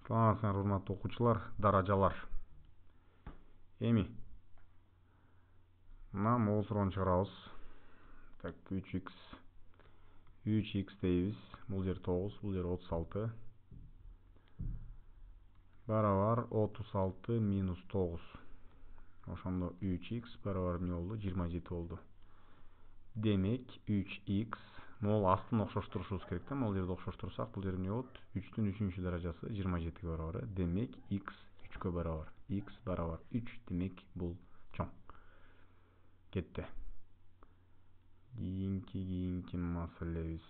Саламатсыздар урматтуу окуучулар, даражалар. Эми мына могул суроону чыгарабыз. Так, 3x дейбиз. Бул жер 9, бул жер 36. Барабар 36 минус 9. Ошондо 3x барабар эмне болду? 27 болду. Демек 3x могул астын окшоштурушубуз керек да. Могул жерди окшоштурсак, бул жер эмне болот? 3-түн 3-үнчү даражасы 27-ге барабар. Демек x 3-кө барабар. X барабар 3, демек бул чоң. Кетти. Кийинки маселебиз.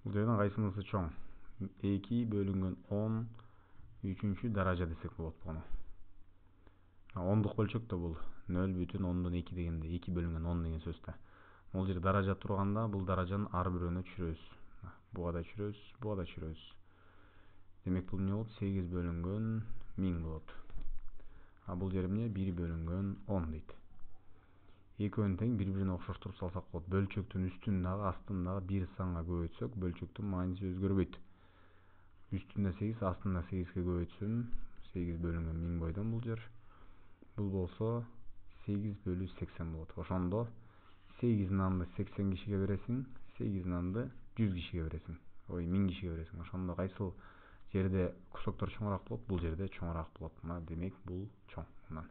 Бул жерден кайсынысы чоң? 2 бөлүнгөн 10 3-үнчү даража десек болот буну. Ондук бөлчөк да бул 0,10-2 дегенде 2 бөлүнгөн 10 деген сөз да. Бул жер даража турганда бул даражанын ар бирөөнө түшүрөбүз. Буга да түшүрөбүз, буга да түшүрөбүз. Демек бул эмне болот? 8 бөлүнгөн 1000 болот. А бул жер эмне? 1 бөлүнгөн 10 дейт. Экөөнү тең бири-бирине окшоштуруп салсак болот. Бөлчөктүн үстүн дагы астын дагы 1 санга көбөйтсөк, бөлчөктүн мааниси өзгөрбөйт. Үстүндө 8, астында 8ге көбөйтсөм, 8 бөлүнгөн 1000 бойдон бул жер. Бул болсо 8 бөлү 80 болот. Ошондо 8 нанды 80 кишиге бересиң, 8 нанды 100 кишиге бересиң. 1000 кишиге бересиң. Ошондо кайсыл жерде кусоктор чоңураак болот? Бул жерде чоңураак болот. Мына демек бул чоң. Мындан.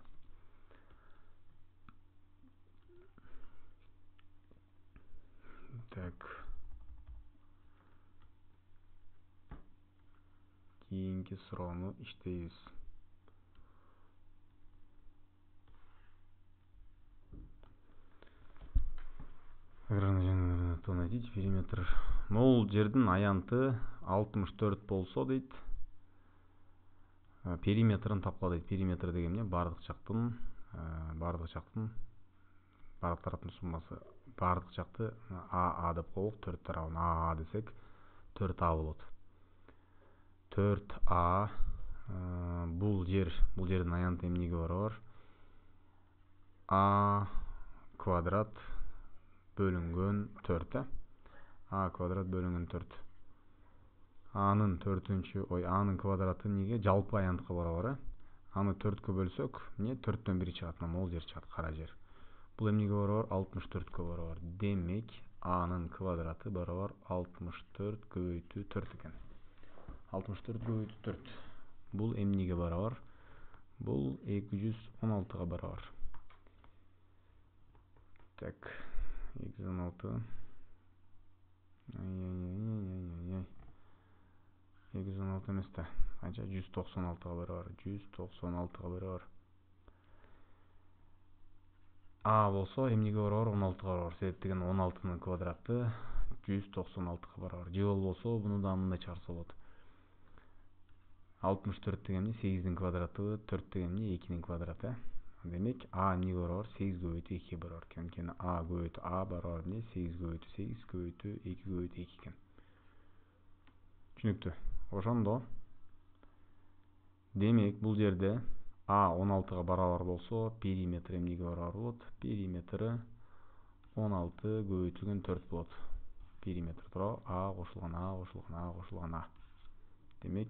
Так. Кийинки суроону иштейбиз. Найдите периметр. Могул жердин аянты 64 болсо дейт. Периметрин тапкыла дейт. Периметр деген эмне? Бардык жактын бардык тараптын суммасы. Бардык жакты А деп коелук. 4 тарабын А десек 4А болот. 4А бул жердин аянты эмнеге барабар? А квадрат бөлүнгөн 4. А квадрат бөлүнгөн 4. Анын квадраты эмнеге? Жалпы аянтка барабар. Аны 4кө бөлсөк, эмне? 4төн 1 чыгат. Могул жер чыгат, кара жер. Бул эмнеге барабар? 64кө барабар. Демек Анын квадраты барабар 64 көбөйтүү 4 экен. 64 көбөйтүү 4. Бул эмнеге барабар? Бул 216га барабар. Так, 216. 216 эмес да. Канча? 196га барабар. 196га барабар. А болсо эмнеге барабар? 16га барабар. Себеп деген 16нын квадраты 196га барабар. Же болбосо буну да мындай чыгарса болот. 64 деген эмне? 8дин квадраты, 4 деген эмне? 2нин квадраты. Демек А эмнеге барабар? 8 көбөйтүү 2ге барабар. Анткени А көбөйтүү А барабар эмне? 8 көбөйтүү 8 көбөйтүү 2 көбөйтүү 2 экен. Түшүнүктүү. Ошондо демек бул жерде А 16га барабар болсо, периметр эмнеге барабар болот? Периметри 16 көбөйтүлгөн 4 болот. Периметр туурабы? А кошулган А кошулган А кошулган А. Демек